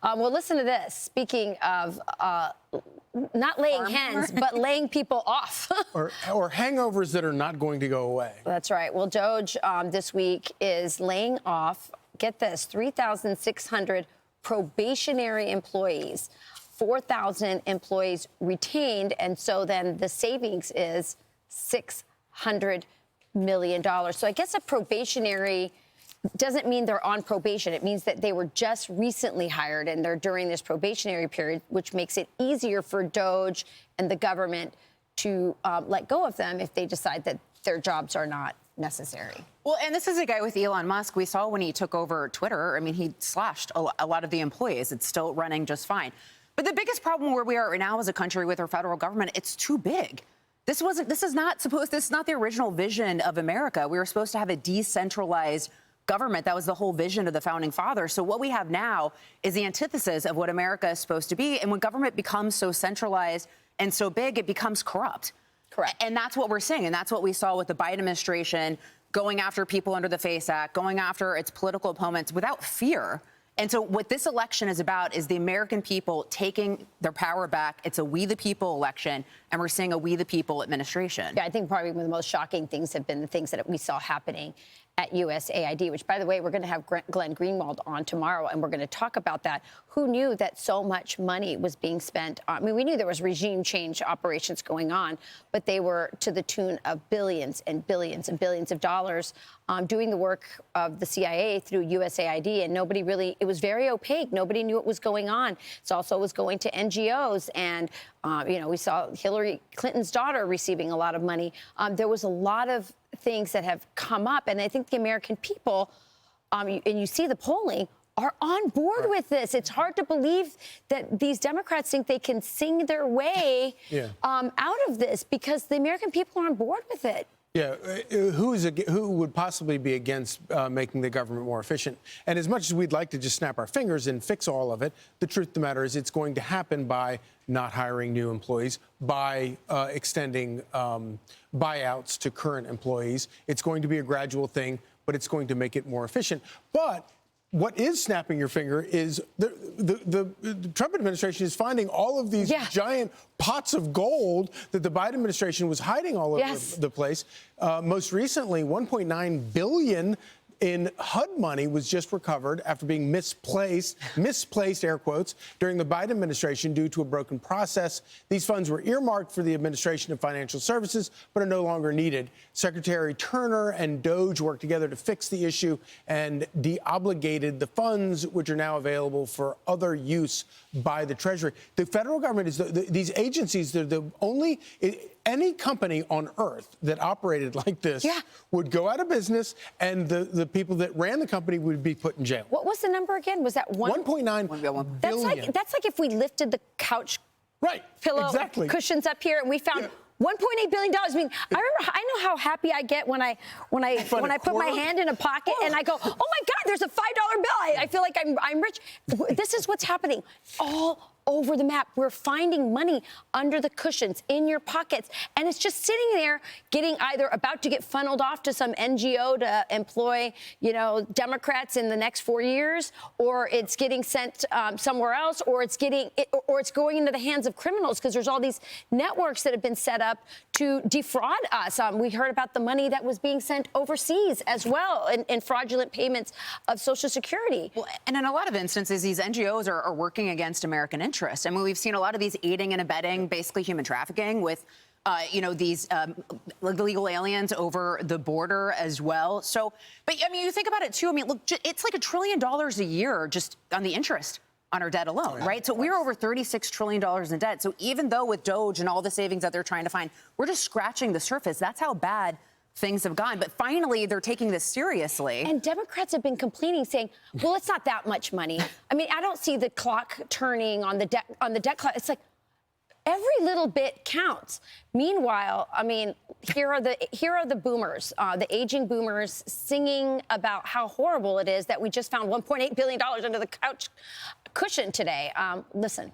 Well, listen to this. Speaking of not laying hens, but laying people off. or hangovers that are not going to go away. That's right. Well, DOGE this week is laying off, get this, 3,600 probationary employees, 4,000 employees retained, and so then the savings is $600 million. So I guess a probationary doesn't mean they're on probation. It means that they were just recently hired and they're during this probationary period, which makes it easier for DOGE and the government to let go of them if they decide that their jobs are not necessary. Well, and this is a guy with Elon Musk. We saw when he took over Twitter, I mean, he slashed a lot of the employees. It's still running just fine. But the biggest problem where we are right now as a country with our federal government, it's too big. This is not the original vision of America. We were supposed to have a decentralized government. That was the whole vision of the founding fathers. So what we have now is the antithesis of what America is supposed to be. And when government becomes so centralized and so big, it becomes corrupt. Correct. And that's what we're seeing. And that's what we saw with the Biden administration going after people under the FACE Act, going after its political opponents without fear. And so what this election is about is the American people taking their power back. It's a we the people election, and we're seeing a we the people administration. Yeah, I think probably one of the most shocking things have been the things that we saw happening at USAID, which, by the way, we're going to have Glenn Greenwald on tomorrow, and we're going to talk about that. Who knew that so much money was being spent? I mean, we knew there was regime change operations going on, but they were to the tune of billions and billions and billions of dollars doing the work of the CIA through USAID, and nobody really, it was very opaque. Nobody knew what was going on. It also was going to NGOs, and you know, we saw Hillary Clinton's daughter receiving a lot of money. There was a lot of things that have come up, and I think the American people, and you see the polling, are on board with this. It's hard to believe that these Democrats think they can sing their way out of this, because the American people are on board with it. Yeah, who would possibly be against making the government more efficient? And as much as we'd like to just snap our fingers and fix all of it, the truth of the matter is it's going to happen by not hiring new employees, by extending buyouts to current employees. It's going to be a gradual thing, but it's going to make it more efficient. But what is snapping your finger is the Trump administration is finding all of these giant pots of gold that the Biden administration was hiding all over the place. Most recently, $1.9 billion in HUD money was just recovered after being misplaced, air quotes, during the Biden administration due to a broken process. These funds were earmarked for the Administration of Financial Services, but are no longer needed. Secretary Turner and DOGE worked together to fix the issue and de-obligated the funds, which are now available for other use by the Treasury. The federal government is these agencies, they're the only... Any company on earth that operated like this would go out of business, and the people that ran the company would be put in jail. What was the number again? Was that 1.9 billion? That's like if we lifted the couch pillow cushions up here and we found $1.8 billion. I mean, I know how happy I get when I put my hand in a pocket and I go, oh my God, there's a $5 bill. I feel like I'm rich. This is what's happening all over the map. We're finding money under the cushions, in your pockets, and it's just sitting there getting either about to get funneled off to some NGO to employ, you know, Democrats in the next 4 years, or it's getting sent somewhere else, or it's going into the hands of criminals, because there's all these networks that have been set up to defraud us. We heard about the money that was being sent overseas as well in fraudulent payments of Social Security. Well, and in a lot of instances, these NGOs are working against American interests. I mean, we've seen a lot of these aiding and abetting, basically human trafficking with, you know, these illegal aliens over the border as well. So, but I mean, you think about it too. I mean, look, it's like $1 trillion a year just on the interest on our debt alone, right? So we're over $36 trillion in debt. So even though with DOGE and all the savings that they're trying to find, we're just scratching the surface. That's how bad things have gone. But finally, they're taking this seriously. And Democrats have been complaining, saying, well, it's not that much money. I mean, I don't see the clock turning on the debt clock. It's like every little bit counts. Meanwhile, I mean, here are the boomers, the aging boomers, singing about how horrible it is that we just found $1.8 billion under the couch cushion today. Listen.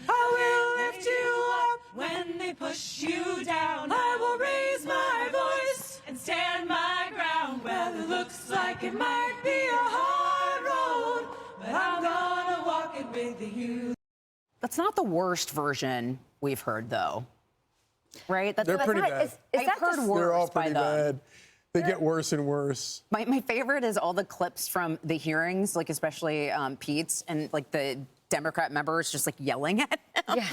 I will lift you up when they push you down. I will raise my voice and stand my ground. Well, it looks like it might be a hard road, but I'm gonna walk. with you. That's not the worst version we've heard, though. Right? They're pretty bad. Is that heard just- worse They're all by pretty them. bad. They get worse and worse. My favorite is all the clips from the hearings, like especially Pete's, and like the Democrat members just like yelling at him. Yeah.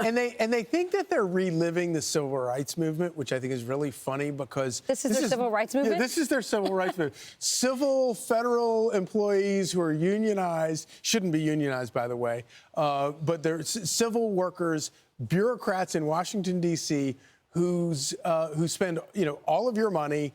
And they think that they're reliving the civil rights movement, which I think is really funny because This is their civil rights movement? Yeah, this is their civil rights movement. Civil federal employees who are unionized shouldn't be unionized, by the way, but they're civil workers, bureaucrats in Washington D.C. who spend all of your money.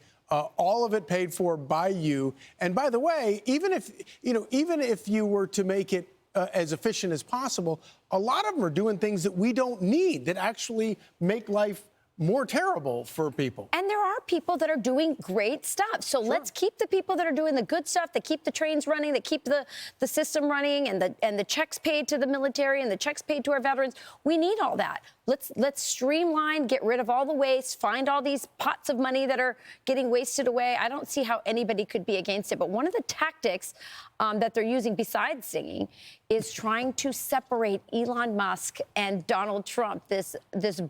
All of it paid for by you. And by the way, even if you were to make it as efficient as possible, a lot of them are doing things that we don't need that actually make life more terrible for people. And there are people that are doing great stuff. So let's keep the people that are doing the good stuff, that keep the trains running, that keep the system running, and the checks paid to the military and the checks paid to our veterans. We need all that. Let's streamline, get rid of all the waste, find all these pots of money that are getting wasted away. I don't see how anybody could be against it. But one of the tactics that they're using besides singing is trying to separate Elon Musk and Donald Trump, this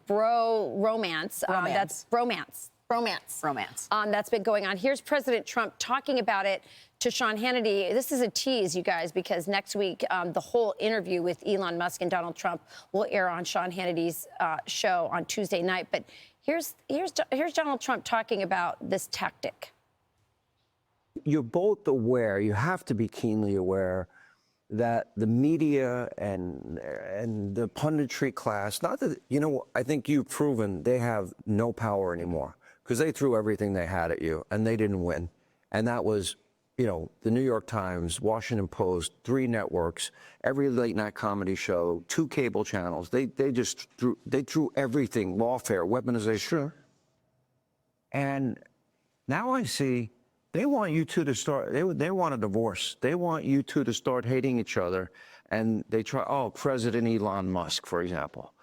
bro romance. That's romance. That's been going on. Here's President Trump talking about it to Sean Hannity. This is a tease, you guys, because next week the whole interview with Elon Musk and Donald Trump will air on Sean Hannity's show on Tuesday night. But here's Donald Trump talking about this tactic. You're both aware, you have to be keenly aware that the media and the punditry class, not that, I think you've proven they have no power anymore because they threw everything they had at you and they didn't win. And that was, the New York Times, Washington Post, 3 networks, every late night comedy show, 2 cable channels. They threw everything, lawfare, weaponization. Sure. And now I see they want you two to start, they want a divorce. They want you two to start hating each other. And they try, President Elon Musk, for example.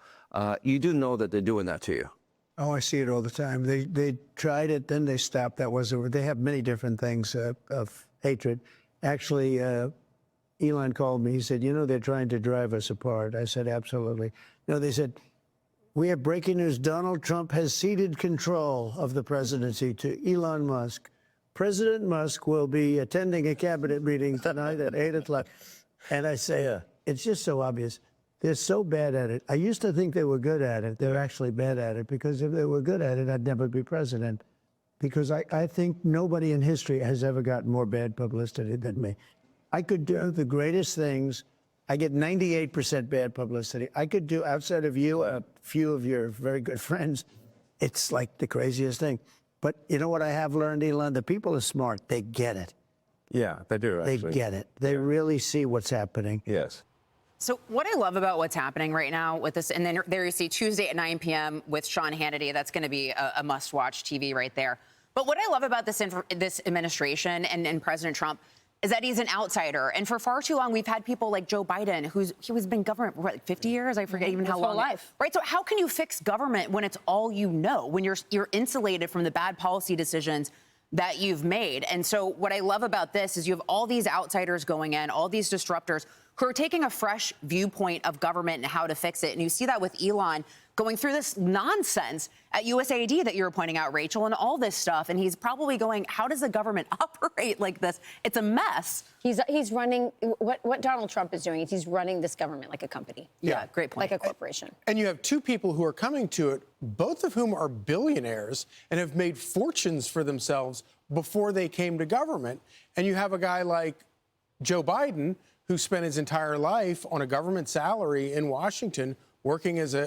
You do know that they're doing that to you. Oh, I see it all the time. They tried it, then they stopped. They have many different things of hatred. Actually, Elon called me. He said, they're trying to drive us apart. I said, absolutely. They said, we have breaking news. Donald Trump has ceded control of the presidency to Elon Musk. President Musk will be attending a cabinet meeting tonight at 8 o'clock. And I say, it's just so obvious. They're so bad at it. I used to think they were good at it. They're actually bad at it, because if they were good at it, I'd never be president. Because I think nobody in history has ever gotten more bad publicity than me. I could do the greatest things. I get 98% bad publicity. I could do, outside of you, a few of your very good friends, it's like the craziest thing. But you know what I have learned, Elon? The people are smart. They get it. Yeah, they do, actually. They get it. They really see what's happening. Yes. So what I love about what's happening right now with this, and then there you see Tuesday at 9 p.m. with Sean Hannity. That's going to be a must-watch TV right there. But what I love about this administration and President Trump is that he's an outsider. And for far too long, we've had people like Joe Biden, he's been government for like 50 years. I forget even how long. His whole life. Right. So how can you fix government when it's all you know, when you're insulated from the bad policy decisions that you've made? And so what I love about this is you have all these outsiders going in, all these disruptors who are taking a fresh viewpoint of government and how to fix it. And you see that with Elon going through this nonsense at USAID that you were pointing out, Rachel, and all this stuff. And he's probably going, how does the government operate like this? It's a mess. He's running, what Donald Trump is doing is he's running this government like a company. Yeah, great point. Like a corporation. And you have 2 people who are coming to it, both of whom are billionaires and have made fortunes for themselves before they came to government. And you have a guy like Joe Biden, who spent his entire life on a government salary in Washington, working as an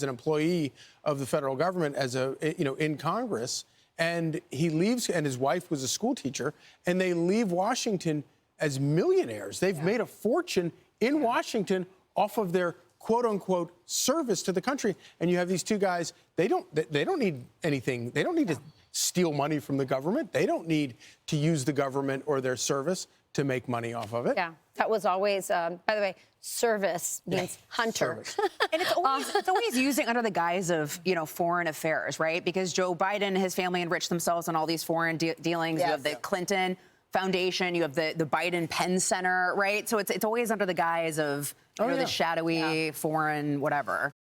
employee of the federal government, in Congress, and he leaves, and his wife was a school teacher, and they leave Washington as millionaires. They've made a fortune in Washington off of their quote unquote service to the country. And you have these 2 guys. They don't need anything. They don't need to steal money from the government. They don't need to use the government or their service to make money off of it. Yeah, that was always, by the way, service means hunter. And it's always using under the guise of, foreign affairs, right? Because Joe Biden and his family enriched themselves on all these foreign dealings. Yes. You have the Clinton Foundation. You have the Biden Penn Center, right? So it's always under the guise of the shadowy foreign whatever.